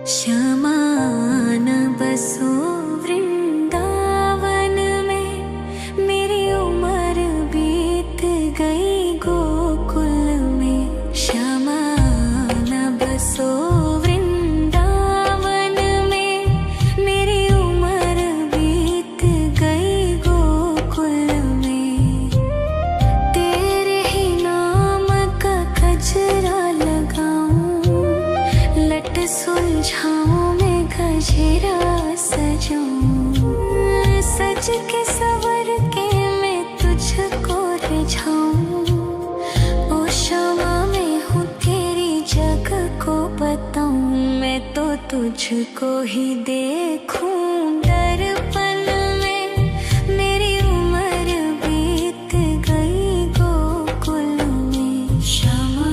श्यामा न बसो वृंदावन में, मेरी उम्र बीत गई गोकुल में। श्यामा न बसो वृंदावन में, मेरी उम्र बीत गई गोकुल में। तेरे ही नाम का गजरा लगाऊं, लट सुलझाऊं मैं गजरा सजाऊं। सज के सवर के मैं तुझको रिझाऊं। ओ श्यामा मैं हूँ तेरी जग को बताऊं। मैं तो तुझको ही देखूं दर्पण में, मेरी उम्र बीत गई गोकुल में। श्यामा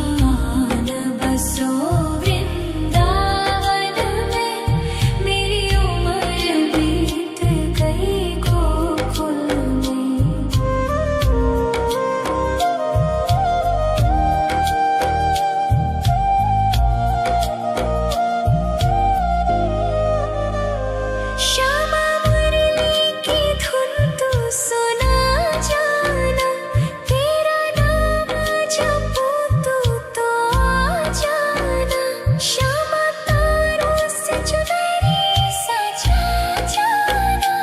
न बसो वृंदावन में, मेरी उम्र बीत गई गोकुल में। श्यामा मुरली की धुन तू सुना जाना, तेरा नाम जपूं तू तो आ जाना। श्यामा तारों से चुनरी सजा जाना,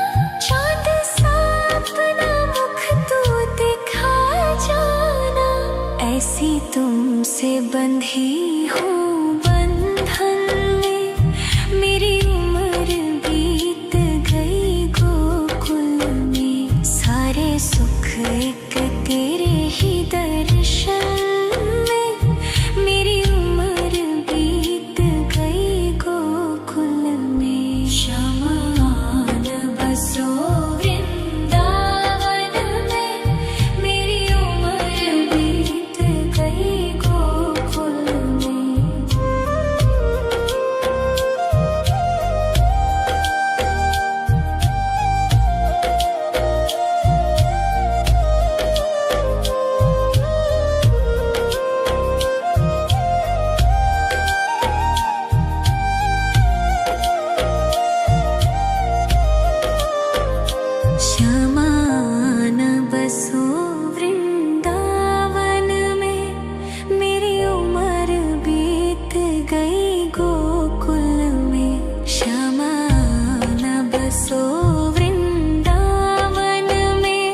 चाँद सा अपना मुख तू दिखा जाना। ऐसी तुमसे बंधी हूँ बंधन में, मेरी उम्र बीत गई गोकुल में। सारे सुख एक तेरे ही दर्शन में, मेरी उम्र बीत गई गोकुल में। श्यामा न बसो वृंदावन में, मेरी उम्र बीत गई गोकुल में। श्यामा न बसो वृंदावन में, मेरी उम्र बीत गई गोकुल में। श्यामा न बसो वृंदावन में,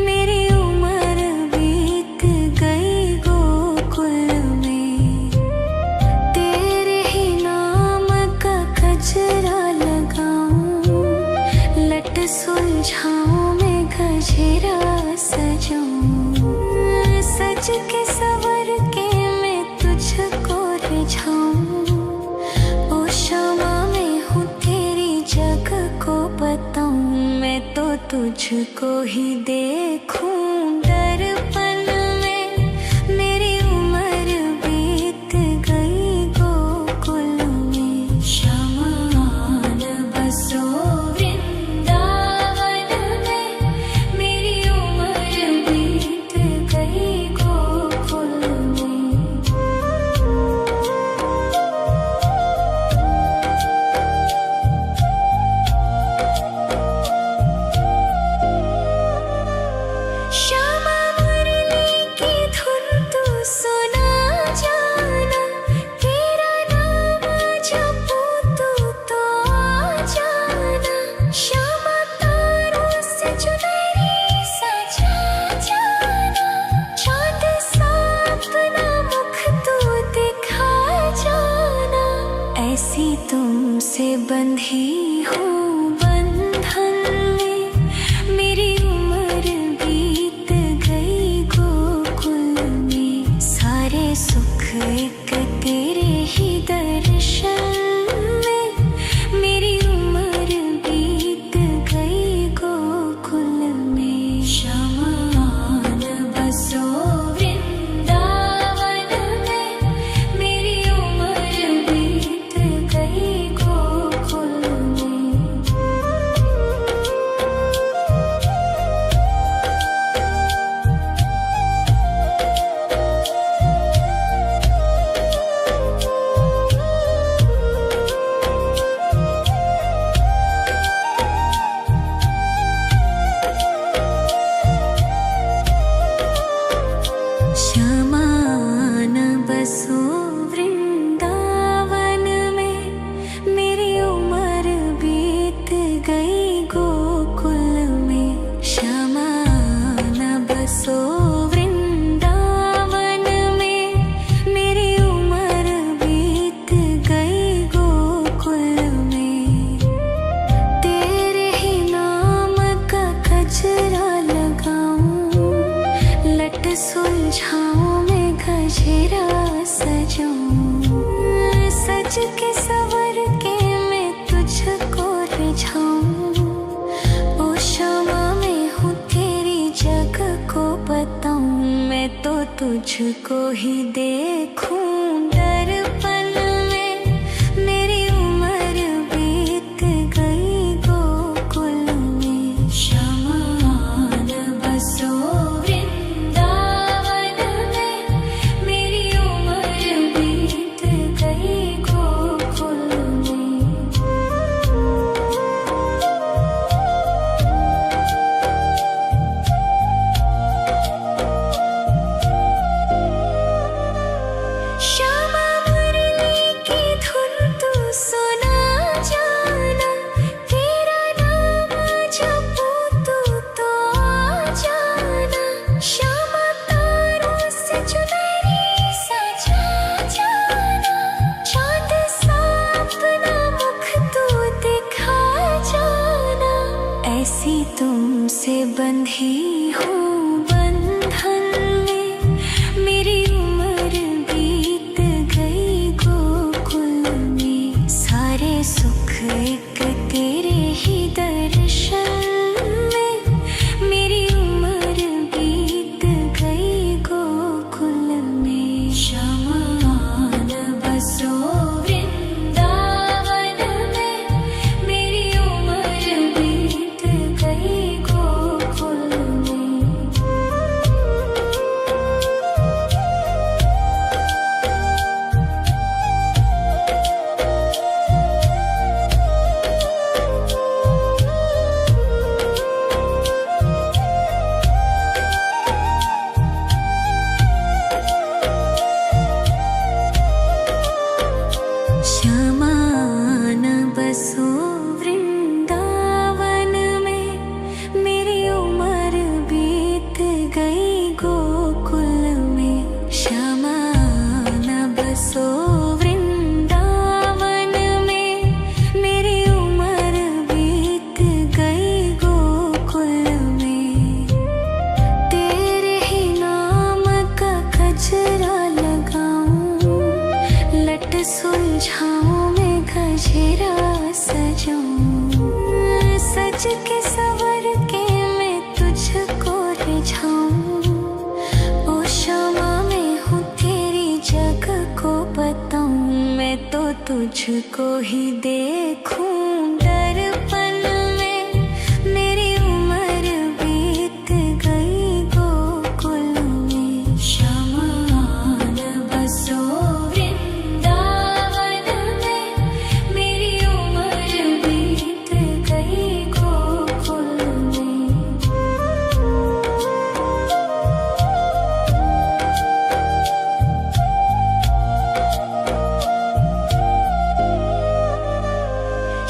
मेरी उम्र बीत गई गोकुल में। तेरे ही नाम का गजरा लगाऊं, लट सुलझाऊं मैं गजरा सजाऊं। सज के सवर के मैं तुझको रिझाऊं। ओ श्यामा मैं हूँ तेरी जग को बताऊं। मैं तो तुझको ही देखूं दर्पण में, मेरी उम्र बीत गई गोकुल में। श्यामा न बसो वृंदावन में, मेरी उम्र बीत गई गोकुल में। श्यामा मुरली गजरा सजाऊं, सज के सवर के मैं तुझको रिझाऊं। ओ शामा मैं हूँ तेरी जग को बताऊं, मैं तो तुझको ही देखूं दर्पण में। मेरी उम्र बीत गई गोकुल में, श्यामान बसो वृंदावन में। मेरी उम्र बीत गई गोकुल में। श्यामा मुरली की धुन तू सुना जाना, तेरा नाम जपूं तो आ जाना। श्यामा तारों से चुनरी सजा जाना, चांद सा अपना मुख तू दिखा जाना। ऐसी तुमसे बंधी हूँ बंधन में, मेरी उम्र बीत गई गोकुल में। सारे सुख एक तेरे ही दर्शन में, मेरी उम्र बीत गई गोकुल में। श्यामान बसो वृंदावन में, मेरी उम्र बीत गई गोकुल में। श्यामान बसो वृंदावन में, मेरी उम्र बीत गई गोकुल में। श्यामान बसो वृंदावन में, मेरी उम्र बीत गई गोकुल में। तेरे ही नाम का गजरा लगाऊं, लट सुलझाऊं मैं गजरा सजाऊं। सज के सवर के मैं तुझको रिझाऊं। ओ शामा मैं हूँ तेरी जग को बताऊं, मैं तो तुझको ही देखूं दर्पण में। मेरी उम्र बीत गई गोकुल में। श्यामान बसो वृंदावन में, मेरी उम्र बीत गई गोकुल में।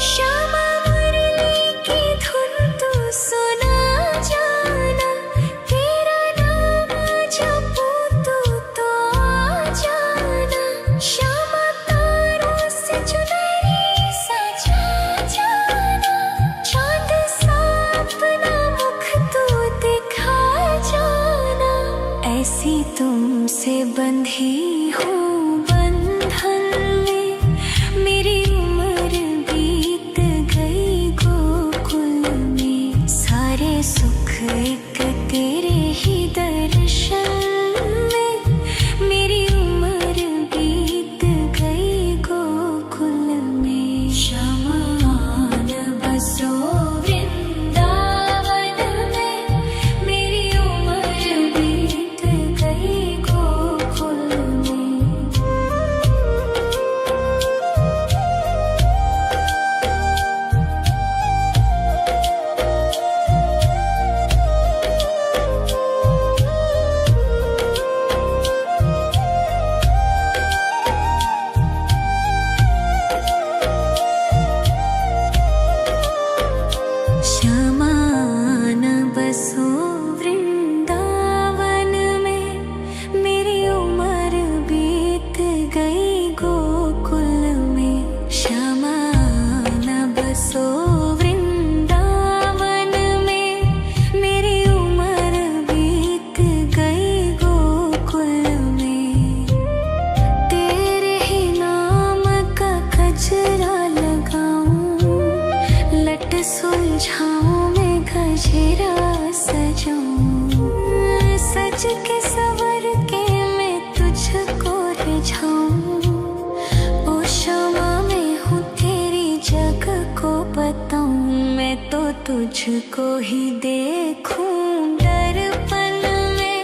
श्यामा मुरली की धुन तू सुना जाना, तेरा नाम जपूं तो आ जाना। श्यामा तारों से चुनरी सजा जाना, चांद सा अपना मुख तू दिखा जाना। ऐसी तुमसे बंधी हूँ बंधन में, मेरी उम्र बीत गई गोकुल में। सारे सुख एक तेरे ही दर्शन में, मेरी उम्र बीत गई गोकुल में। श्यामान बसो वृंदावन में, मेरी उम्र बीत गई गोकुल में। सजाऊं, सज के सवर के मैं तुझको रिझाऊं। ओ क्षमा मैं हूँ तेरी जग को बताऊं, मैं तो तुझको ही देखूं। दर्पण में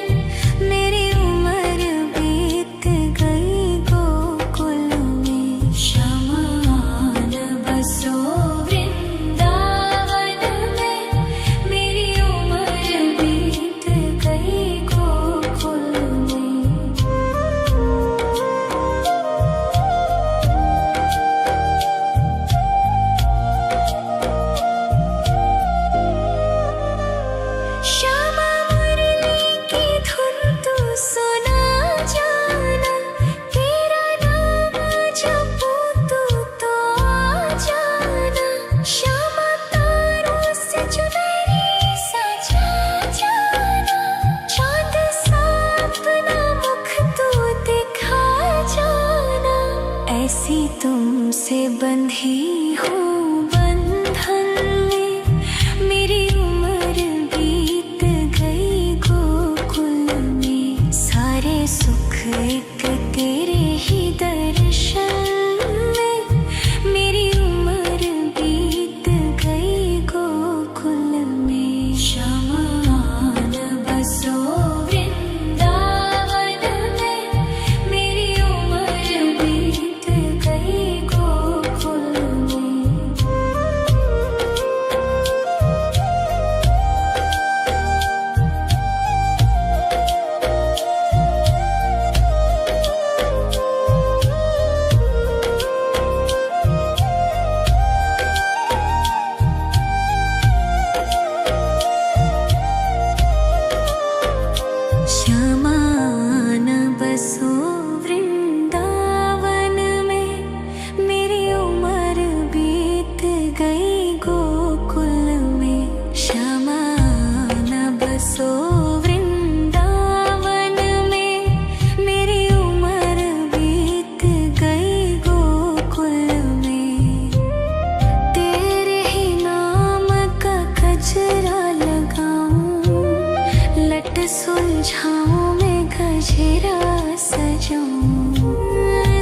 मेरी उम्र बीत गई गोकुल में, शमान बसो वृंदावन में। मेरी उम्र बीत गई गोकुल में। श्यामा मुरली की धुन तू सुना जाना, तेरा नाम जपूं तू तो आ जाना। श्यामा तारों से चुनरी सजा जाना, चांद सा अपना मुख तू दिखा जाना। ऐसी तुमसे बंधी हूँ बंधन में, मेरी उम्र बीत गई गोकुल में। सारे सुख एक तेरे ही दर्शन में, मेरी उम्र बीत गई गोकुल में। शमान बसो वृंदावन में, मेरी उम्र बीत गई गोकुल में। श्यामान बसो वृंदावन में, मेरी उम्र बीत गई गोकुल में। श्यामान बसो वृंदावन में, मेरी उम्र बीत गई गोकुल में। तेरे ही नाम का गजरा लगाऊं, लट सुलझाऊं मैं गजरा सजाऊं।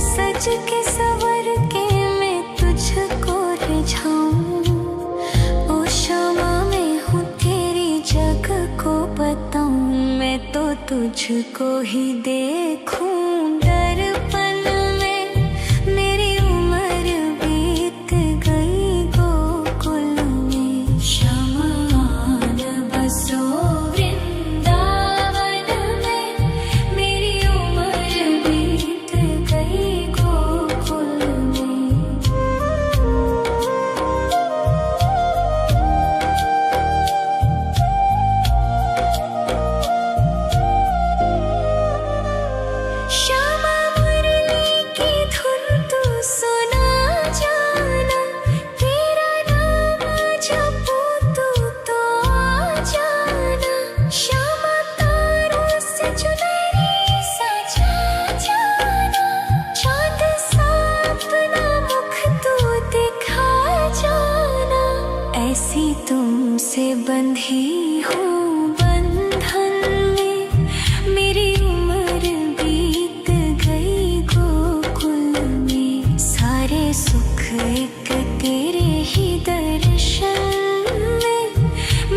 सज के सवर के मैं तुझको रिझाऊं। ओ क्षमा मैं हूँ तेरी जग को बताऊं, मैं तो तुझको ही देखूं। दर्पण में मेरी उम्र बीत गई गोकुल में। शमान बसो वृंदावन में, मेरी उम्र बीत गई गोकुल में। श्यामा मुरली की धुन तू सुना जाना, तेरा नाम जपूं तू तो आ जाना। श्यामा तारों से चुनरी सजा जाना, चांद सा अपना मुख तू दिखा जाना। ऐसी तुमसे बंधी हूँ बंधन में, मेरी उम्र बीत गई गोकुल में। सारे सुख एक तेरे ही दर्शन में,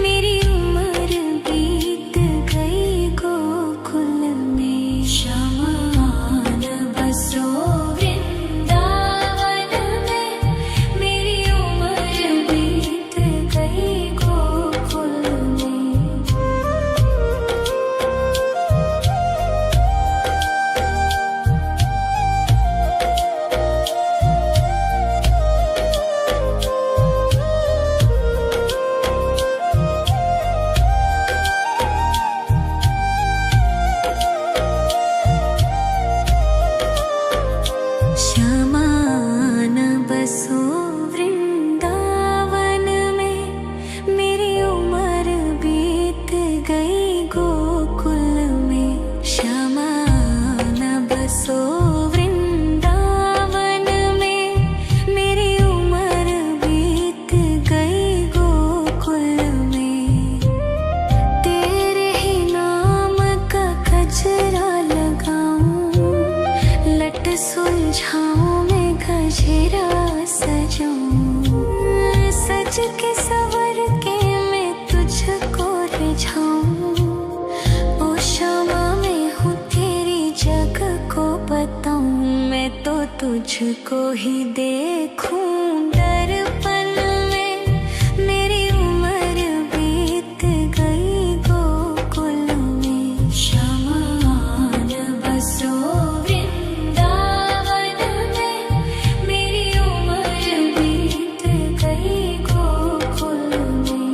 मेरी उम्र बीत गई गोकुल में। शमान बसो वृंदावन में, मेरी उम्र बीत गई गोकुल में। शमान बसो वृंदावन में, मेरी उम्र बीत गई गोकुल में। शमान बसो वृंदावन में, मेरी उम्र बीत गई गोकुल में। सुलझाऊं मैं गजरा सजाऊं, सज के सवर के मैं तुझको रिझाऊं। ओ शमा मैं हूँ तेरी जग को बताऊं, मैं तो तुझको ही देखूं दर्पण में। मेरी उम्र बीत गई गोकुल में, श्यामा न बसो वृंदावन में। मेरी उम्र बीत गई गोकुल में।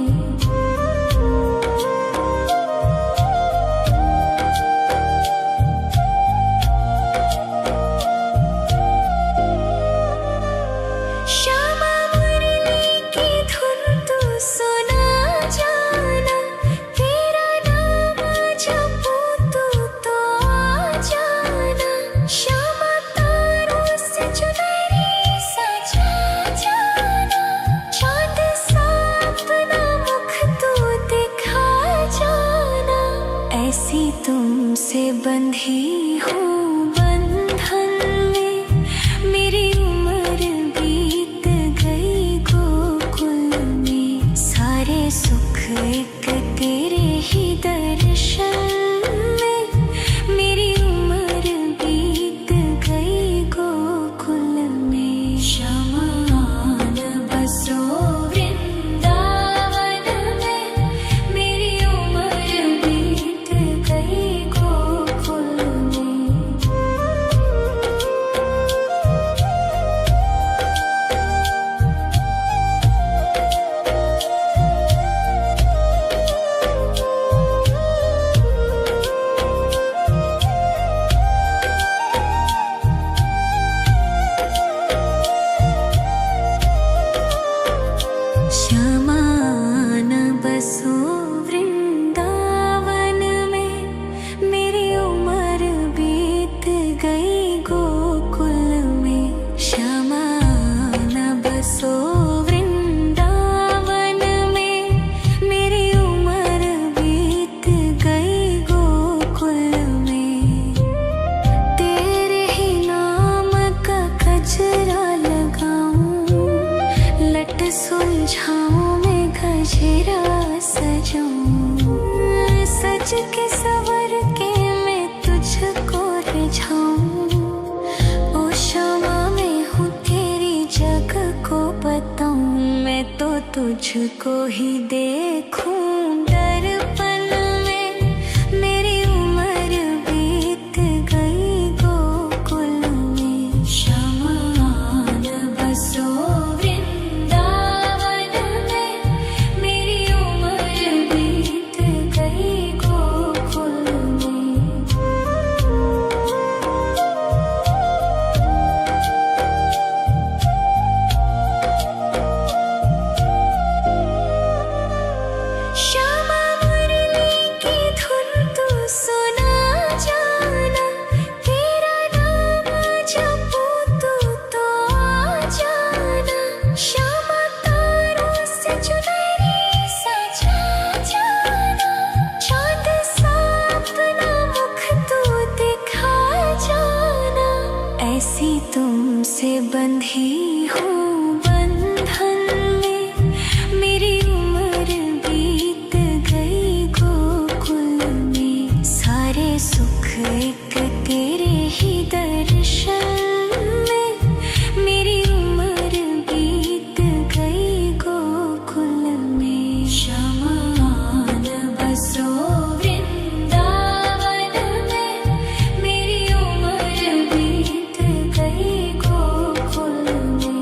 श्यामा मुरली की धुन तू सुना जाना, तेरा नाम जपूं तू तो आ जाना। श्यामा तारों से चुनरी सजा जाना, चाँद सा अपना मुख तू दिखा जाना। ऐसी तुमसे बंधी हूँ बंधन में, मेरी उम्र बीत गई गोकुल में। सारे सुख एक तेरे ही दर्शन में, मेरी उम्र बीत गई गोकुल में। श्यामा न बसो वृंदावन में, मेरी उम्र बीत गई गोकुल में। श्यामा न बसो वृंदावन में, मेरी उम्र बीत गई गोकुल में। श्यामा न बसो वृंदावन में, मेरी उम्र बीत गई गोकुल में। तेरे ही नाम का गजरा लगाऊं, लट सुलझाऊं मैं गजरा सजाऊं, सज के सवर के मैं तुझको रिझाऊं। ओ शमा मैं हूँ तेरी जग को बताऊं, मैं तो तुझको ही देखूं दर्पण में। मेरी उम्र बीत गई गोकुल में, श्यामा न बसो वृंदावन में। मेरी उम्र बीत गई गोकुल में। श्यामा मुरली की धुन तू सुना जाना, तेरा नाम जपूं तू तो आ जाना। श्यामा तारों से चुनरी सजा जाना, चाँद सा अपना मुख तू दिखा जाना। ऐसी तुमसे बंधी हूँ बंधन में, मेरी उम्र बीत गई गोकुल में। सारे सुख एक तेरे ही दर्शन में, मेरी उम्र बीत गई गोकुल में। श्यामा न बसो वृंदावन में, मेरी उम्र बीत गई गोकुल में।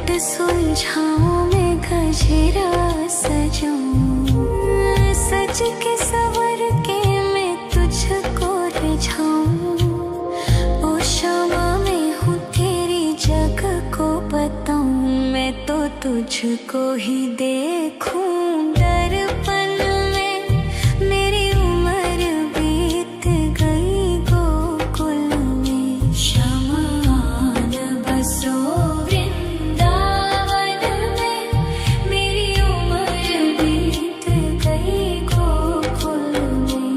लट सुलझाऊं मैं गजरा सजाऊं, सज के सवर के मैं तुझको रिझाऊं। ओ शामा मैं हूँ तेरी जग को बताऊं, मैं तो तुझको ही देखूं दर्पण में। मेरी उम्र बीत गई गोकुल में, श्यामा आन बसो वृंदावन में। मेरी उम्र बीत गई गोकुल में।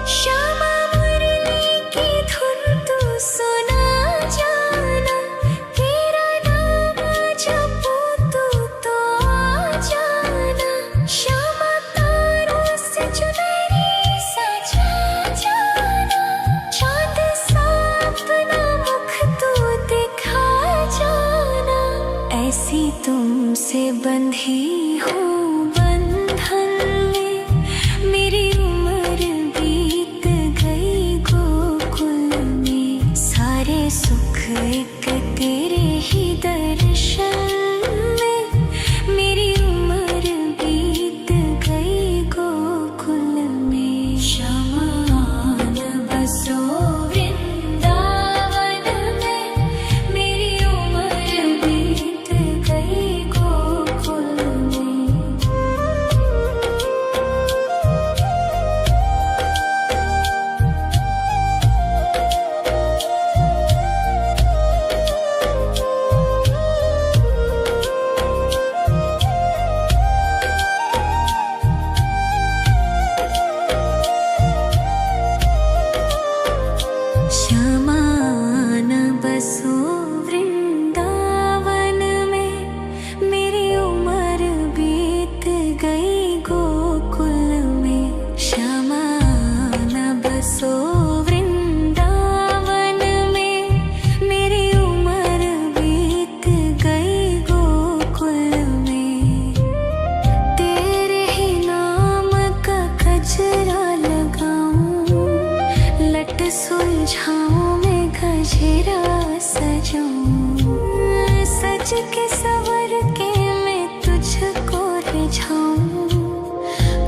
श्यामा मुरली की धुन तू सुना जाना, तेरा नाम जपूं तो आ जाना। श्यामा तारों से चुनरी सजा जाना, चांद सा अपना मुख तू दिखा जाना। ऐसी तुमसे बंधी हूँ बंधन में, मेरी उम्र बीत गई गोकुल में। सारे सुख एक तेरे ही दर्शन में, मेरी उम्र बीत गई गोकुल में। श्यामा आन बसो वृंदावन में, मेरी उम्र बीत गई गोकुल में। श्यामा आन बसो वृंदावन में, मेरी उम्र बीत गई गोकुल में। श्यामा आन बसो वृंदावन में, मेरी उम्र बीत गई गोकुल में। तेरे ही नाम का गजरा लगाऊं, लट सुलझाऊं मैं गजरा सजाऊं, सज के सवर के मैं तुझको रिझाऊं।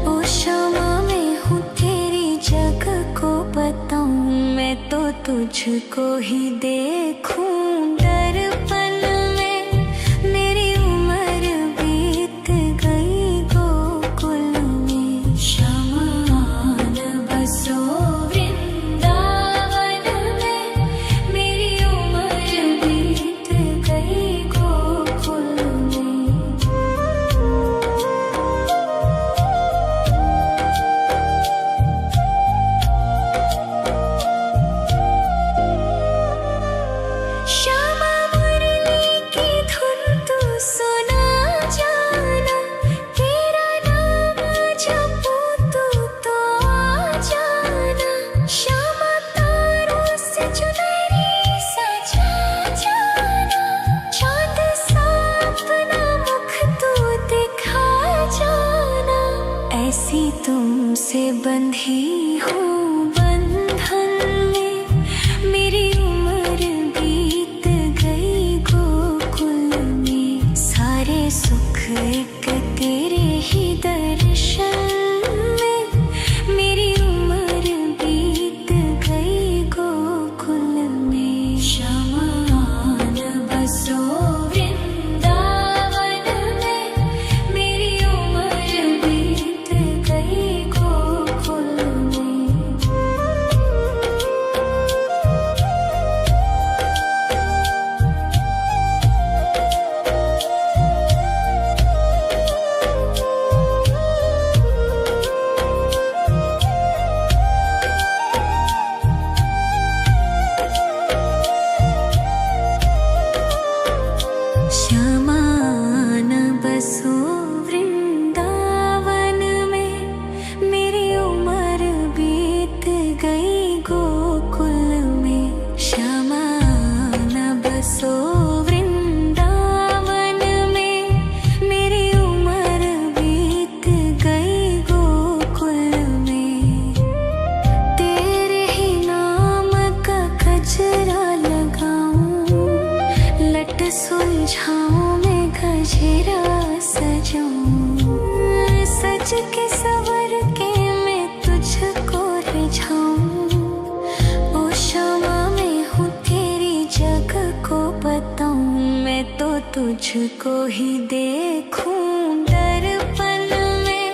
ओ शामा मैं हूँ तेरी जग को बताऊं, मैं तो तुझको ही देखूं दर्पण में। मेरी उम्र बीत गई गोकुल में, श्यामा आन बसो वृंदावन में। मेरी उम्र बीत गई गोकुल में। श्यामा मुरली की धुन तू सुना जाना, तेरा नाम जपूं तो आ जाना। श्यामा तारों से चुनरी सजा जाना, चांद सा अपना मुख तू दिखा जाना। ऐसी तुमसे बंधी हूँ बंधन में, मेरी उम्र बीत गई गोकुल में। सारे सुख एक तेरे ही दर्शन में, मेरी उम्र बीत गई गोकुल में। श्यामा आन बसो वृंदावन में, मेरी उम्र बीत गई गोकुल में। तुझको ही देखूं दर्पण में।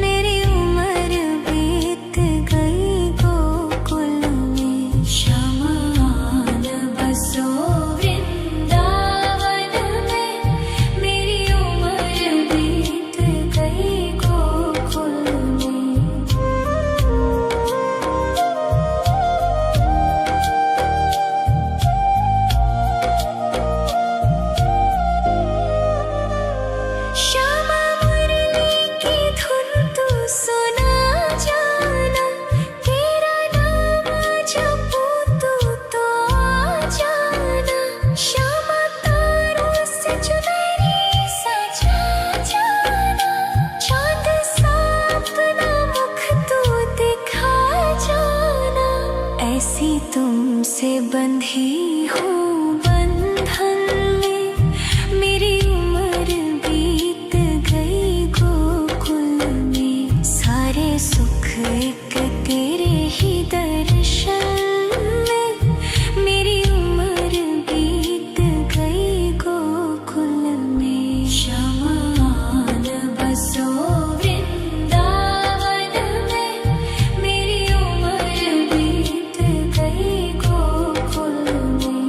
मेरी उम्र बीत गई गोकुल में। शमान बसो वृंदावन में। मेरी उम्र बीत गई गोकुल में। श्यामा मुरली की धुन तू सुना जाना। तेरा नाम जपूं तू तो आ जाना। श्यामा तारों से चुनरी सजा जाना। चांद सा अपना मुख तू दिखा जाना। ऐसी तुमसे बंधी हूँ बंधन में। मेरी उम्र बीत गई गोकुल में। सारे सुख एक तेरे ही दर्शन में। मेरी उम्र बीत गई गोकुल में। शमान बसो वृंदावन में। मेरी उम्र बीत गई गोकुल में।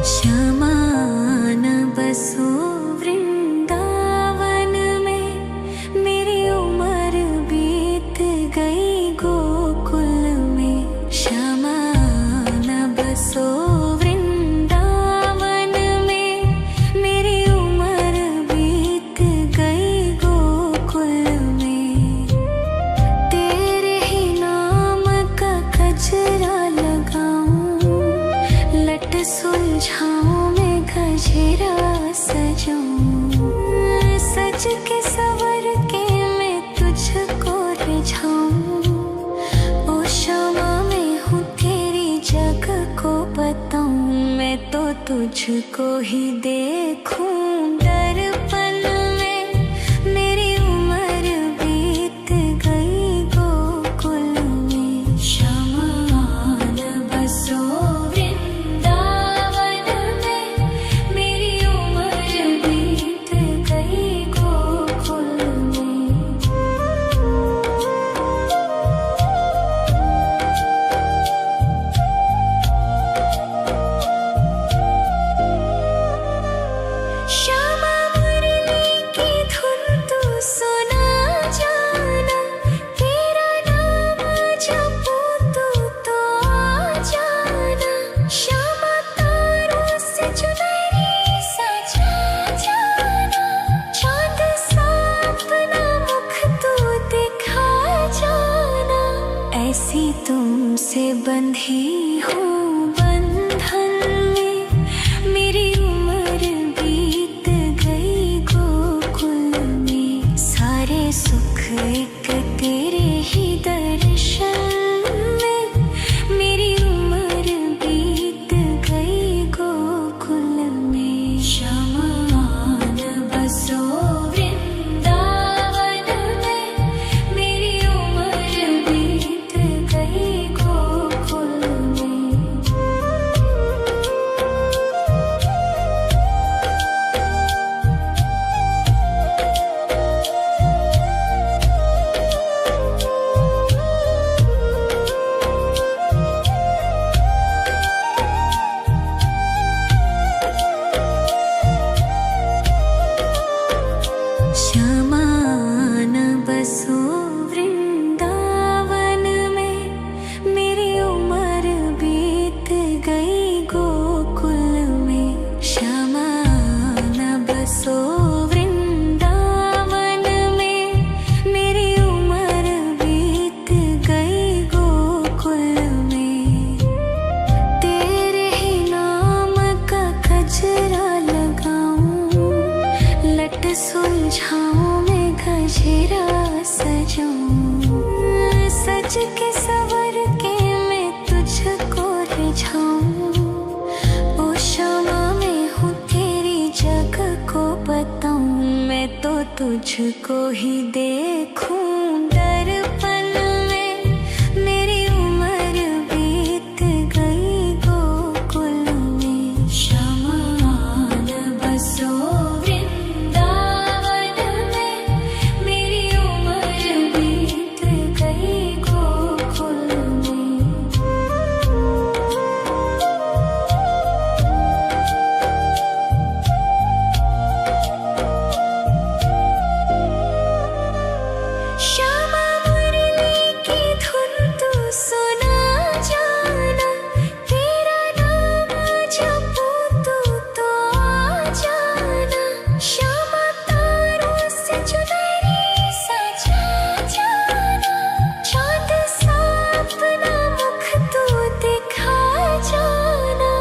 शमान बसो वृंदावन में। मेरी उम्र बीत गई गोकुल में। शमान बसो वृंदावन में। मेरी उम्र बीत गई गोकुल में। तेरे ही नाम का गजरा लगाऊं। लट सुलझाऊं मैं गजरा सजाऊं। सज के सवर के मैं तुझको रिझाऊं। ओ श्यामा मैं हूँ तेरी जग को बताऊं। मैं तो तुझको ही देखूं दर्पण में। मेरी उम्र बीत गई गोकुल में। शमान बसो वृंदावन में। मेरी उम्र बीत गई गोकुल में। श्यामा मुरली की धुन तू सुना जाना। तेरा नाम जपूं तू तो आ जाना। श्यामा तारों से चुनरी सजा जाना। चांद सा अपना मुख तू दिखा जाना। ऐसी तुमसे बंधी हूँ बंधन में। मेरी उम्र बीत गई गोकुल में। सारे सुख एक तेरे ही दर्शन में। मेरी उम्र बीत गई गोकुल में। शमान बसो वृंदावन में। मेरी उम्र बीत गई गोकुल में। शमान बसो वृंदावन में। मेरी उम्र बीत गई गोकुल में। शमान बसो वृंदावन में। मेरी उम्र बीत गई गोकुल में। तेरे ही नाम का गजरा लगाऊं। लट सुलझाऊं मैं गजरा सजाऊं। सज के सवर के तुझको ही देखूं दर्पण में। मेरी उम्र बीत गई गोकुल में, शमान बसो वृंदावन में। मेरी उम्र बीत गई गोकुल में। श्यामा मुरली की धुन तू सुना जाना, तेरा नाम जपूं तू तो आ जाना। श्यामा तारों से चुनरी सजा जाना, चांद सा अपना मुख तू दिखा जाना।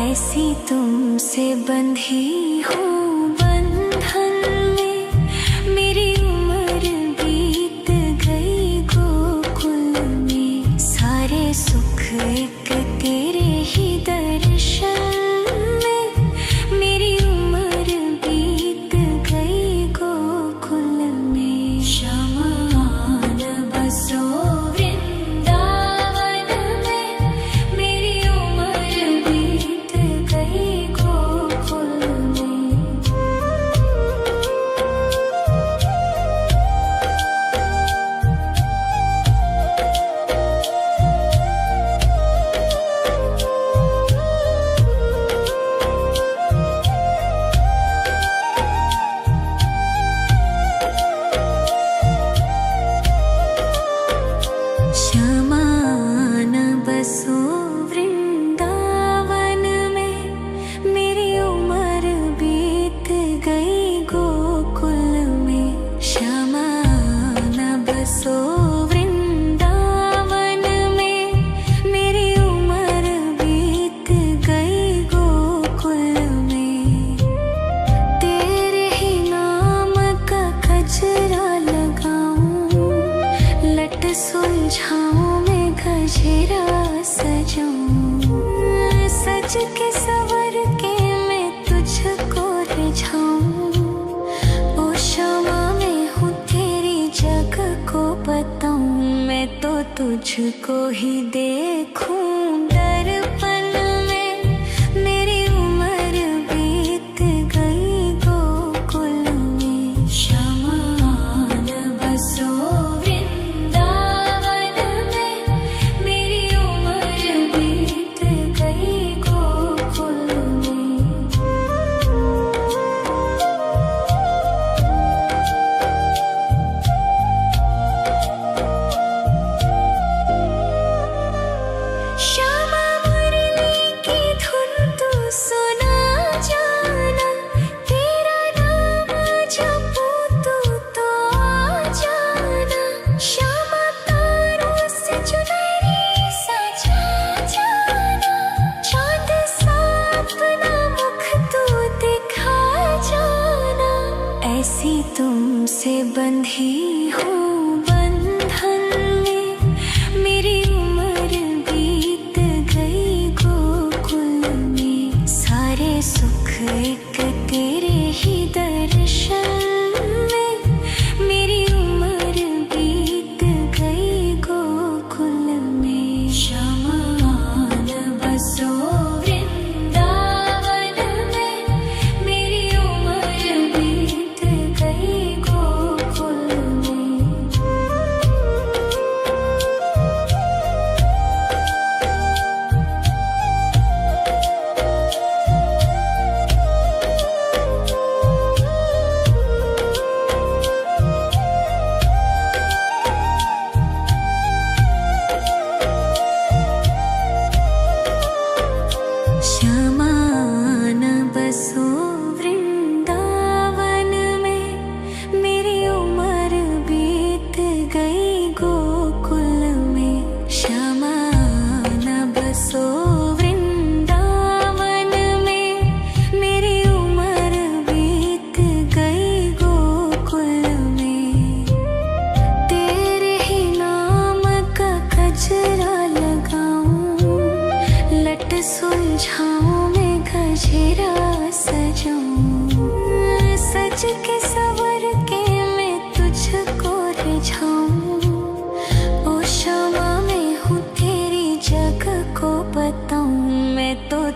ऐसी तुमसे बंधी हूँ बंधन में, मेरी उम्र बीत गई गोकुल में। सारे सुख एक तेरे ही दर्शन में, मेरी उम्र बीत गई गोकुल में। शमान बसो वृंदावन में, मेरी उम्र बीत गई गोकुल में। शमान बसो वृंदावन में, मेरी उम्र बीत गई गोकुल में। शमान बसो वृंदावन में, मेरी उम्र बीत गई गोकुल में। तेरे ही नाम का गजरा लगाऊं, लट सुलझाऊं मैं गजरा सजाऊं। सज के सवर के मैं तुझको रिझाऊं। ओ क्षमा मैं हूँ तेरी जग को बताऊं, मैं तो तुझको ही देखूं दर्पण में। मेरी उम्र बीत गई गोकुल में। शमान बसो वृंदावन में, मेरी उम्र बीत गई गोकुल में। श्यामा मुरली की धुन तू सुना जाना, तेरा नाम जपूं तू तो आ जाना। श्यामा तारों से चुनरी सजा जाना, चांद सा अपना मुख तू दिखा जाना। ऐसी तुमसे बंधी हूँ बंधन में, मेरी उम्र बीत गई गोकुल में। सारे सुख एक तेरे ही दर्शन में, मेरी उम्र बीत गई गोकुल में। शमान बसो वृंदावन में, मेरी उम्र बीत गई गोकुल में।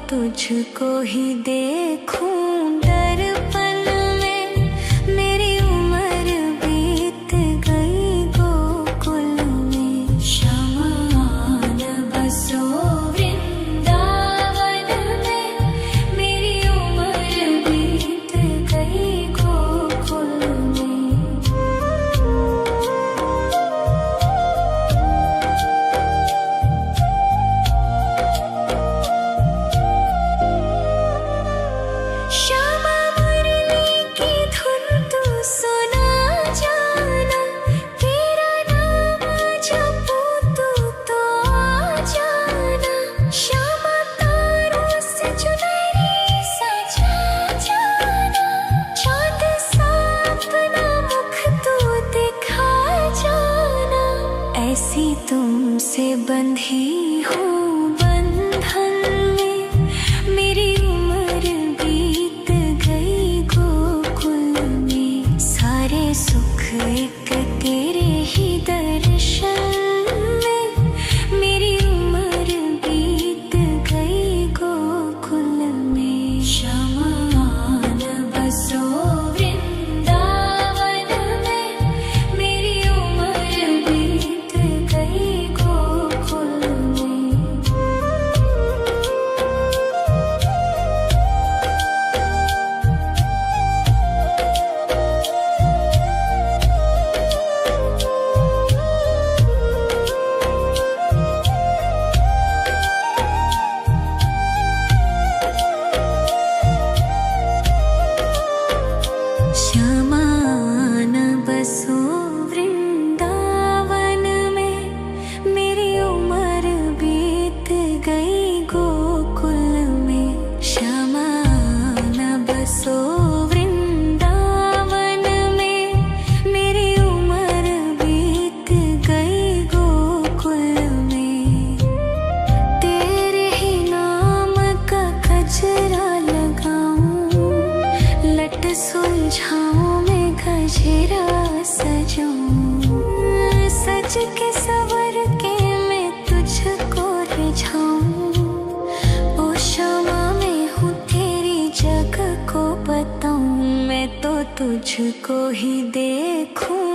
तुझको ही देखूं दर्पण में। मेरी उम्र बीत गई गोकुल में। शमान बसो वृंदावन में। मेरी उम्र बीत गई गोकुल में। श्यामा मुरली की धुन तू सुना जाना। तेरा नाम जपूं तो आ जाना। श्यामा तारों से चुनरी सजा जाना। चाँद सा अपना मुख तू दिखा जाना। ऐसी तुमसे बंधी हूँ बंधन में। मेरी उम्र बीत गई गोकुल में। सारे सुख एक तेरे ही दर्शन में। मेरी उम्र बीत गई गोकुल में। शमान बसो वृंदावन में। मेरी उम्र बीत गई गोकुल में। श्यामान बसो वृंदावन में। मेरी उम्र बीत गई गोकुल में। श्यामान बसो वृंदावन में। मेरी उम्र बीत गई गोकुल में। तेरे ही नाम का गजरा लगाऊं। लट सुलझाऊं मैं गजरा सजाऊं। सज के सवर के मैं तुझको रिझाऊं। ओ श्यामा मैं हूँ तेरी जग को बताऊं। मैं तो तुझको ही देखूं